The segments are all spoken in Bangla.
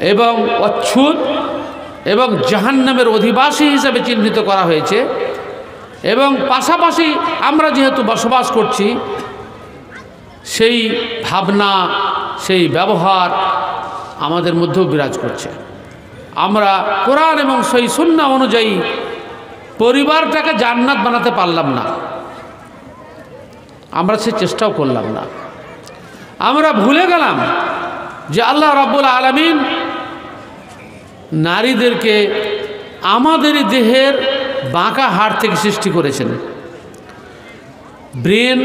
এবং অচ্ছুত এবং জাহান্নামের অধিবাসী হিসেবে চিহ্নিত করা হয়েছে। এবং পাশাপাশি আমরা যেহেতু বসবাস করছি, সেই ভাবনা সেই ব্যবহার আমাদের মধ্যেও বিরাজ করছে। আমরা কোরআন এবং সেই সুন্নাহ অনুযায়ী পরিবারটাকে জান্নাত বানাতে পারলাম না, আমরা সে চেষ্টাও করলাম না। আমরা ভুলে গেলাম যে আল্লাহ রাব্বুল আলামিন নারীদেরকে আমাদের দেহের বাঁকা হাড় থেকে সৃষ্টি করেছেন, ব্রেন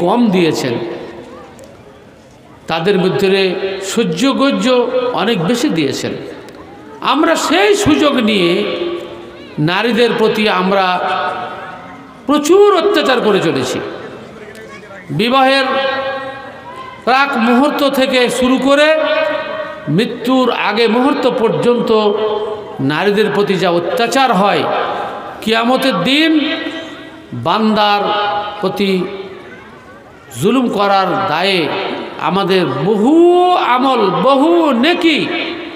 কম দিয়েছেন, তাদের মধ্যে সহ্যগোজ্য অনেক বেশি দিয়েছেন। আমরা সেই সুযোগ নিয়ে নারীদের প্রতি আমরা প্রচুর অত্যাচার করে চলেছি। বিবাহের প্রাক মুহূর্ত থেকে শুরু করে মৃত্যুর আগে মুহূর্ত পর্যন্ত নারীদের প্রতি যা অত্যাচার হয়, কিয়ামতের দিন বান্দার প্রতি জুলুম করার দায়ে আমাদের বহু আমল বহু নেকি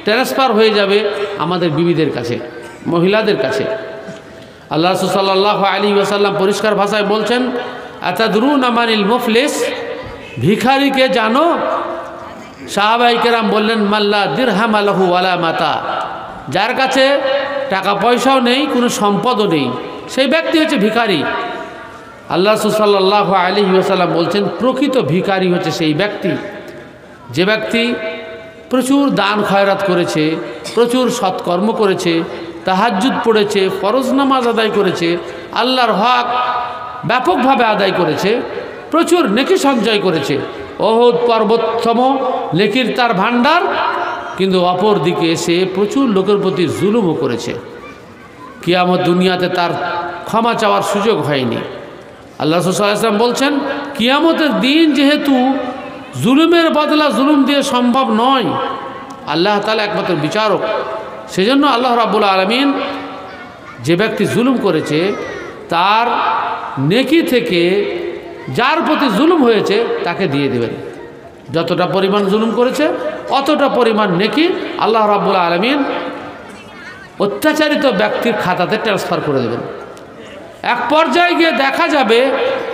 ট্রান্সফার হয়ে যাবে আমাদের বিবিদের কাছে, মহিলাদের কাছে। আল্লাহ রাসূল সাল্লাল্লাহু আলাইহি ওয়াসাল্লাম পরিষ্কার ভাষায় বলছেন, আতাদরুনা মানিল মুফলিস, ভিখারিকে জানো? সাহাবায়ে কেরাম বললেন, মাল্লা দিরহাম লাহু ওয়ালা মাতা, যার কাছে টাকা পয়সাও নেই, কোনো সম্পদও নেই, সেই ব্যক্তি হচ্ছে ভিখারি। আল্লাহ রাসূল সাল্লাল্লাহু আলাইহি ওয়াসাল্লাম বলছেন, প্রকৃত ভিখারি হচ্ছে সেই ব্যক্তি যে ব্যক্তি প্রচুর দান খয়রাত করেছে, প্রচুর সৎকর্ম করেছে, তাহাজ্জুদ পড়েছে, ফরজ নামাজ আদায় করেছে, আল্লাহর হক ব্যাপকভাবে আদায় করেছে, প্রচুর নেকি সঞ্চয় করেছে, ওহদ পর্বতসম নেকির তার ভাণ্ডার, কিন্তু অপর দিকে এসে প্রচুর লোকের প্রতি জুলুমও করেছে। কিয়ামত দুনিয়াতে তার ক্ষমা চাওয়ার সুযোগ হয়নি। আল্লাহ রাসূল সাল্লাল্লাহু আলাইহি ওয়াসাল্লাম বলছেন, কিয়ামতের দিন যেহেতু জুলুমের বদলা জুলুম দিয়ে সম্ভব নয়, আল্লাহ তাআলা একমাত্র বিচারক, সেজন্য আল্লাহ রাব্বুল আলামিন যে ব্যক্তি জুলুম করেছে তার নেকি থেকে যার প্রতি জুলুম হয়েছে তাকে দিয়ে দেবেন। যতটা পরিমাণ জুলুম করেছে অতটা পরিমাণ নেকি আল্লাহ রাব্বুল আলামিন অত্যাচারিত ব্যক্তির খাতাতে ট্রান্সফার করে দেবেন। এক পর্যায়ে গিয়ে দেখা যাবে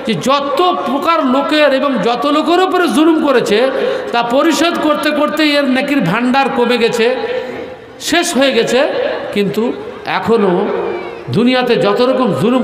যে যত প্রকার লোকের এবং যত লোকের উপরে জুলুম করেছে তা পরিশোধ করতে করতে এর নেকির ভাণ্ডার কমে গেছে, শেষ হয়ে গেছে, কিন্তু এখনও দুনিয়াতে যত রকম জুলুম